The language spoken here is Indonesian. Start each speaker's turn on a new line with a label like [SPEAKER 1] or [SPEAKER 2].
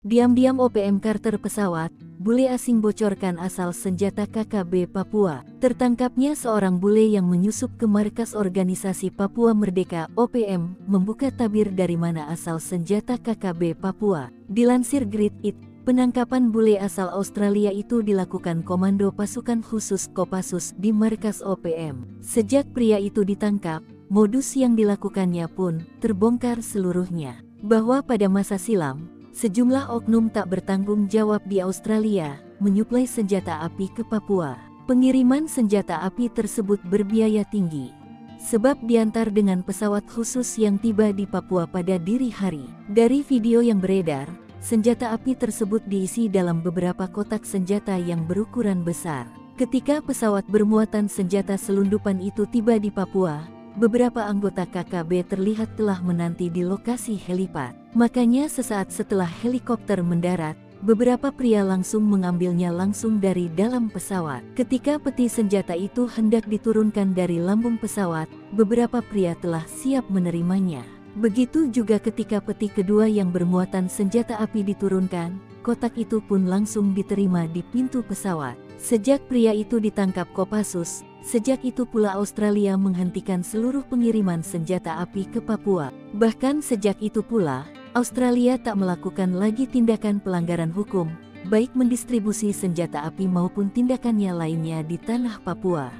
[SPEAKER 1] Diam-diam OPM Carter pesawat, bule asing bocorkan asal senjata KKB Papua. Tertangkapnya seorang bule yang menyusup ke markas organisasi Papua Merdeka (OPM), membuka tabir dari mana asal senjata KKB Papua. Dilansir Grid It, penangkapan bule asal Australia itu dilakukan Komando Pasukan Khusus Kopassus di markas OPM. Sejak pria itu ditangkap, modus yang dilakukannya pun terbongkar seluruhnya. Bahwa pada masa silam, sejumlah oknum tak bertanggung jawab di Australia menyuplai senjata api ke Papua. Pengiriman senjata api tersebut berbiaya tinggi, sebab diantar dengan pesawat khusus yang tiba di Papua pada dini hari. Dari video yang beredar, senjata api tersebut diisi dalam beberapa kotak senjata yang berukuran besar. Ketika pesawat bermuatan senjata selundupan itu tiba di Papua, beberapa anggota KKB terlihat telah menanti di lokasi helipad. Makanya sesaat setelah helikopter mendarat, beberapa pria langsung mengambilnya langsung dari dalam pesawat. Ketika peti senjata itu hendak diturunkan dari lambung pesawat, beberapa pria telah siap menerimanya. Begitu juga ketika peti kedua yang bermuatan senjata api diturunkan, kotak itu pun langsung diterima di pintu pesawat. Sejak pria itu ditangkap Kopassus, sejak itu pula Australia menghentikan seluruh pengiriman senjata api ke Papua. Bahkan sejak itu pula, Australia tak melakukan lagi tindakan pelanggaran hukum, baik mendistribusi senjata api maupun tindakannya lainnya di tanah Papua.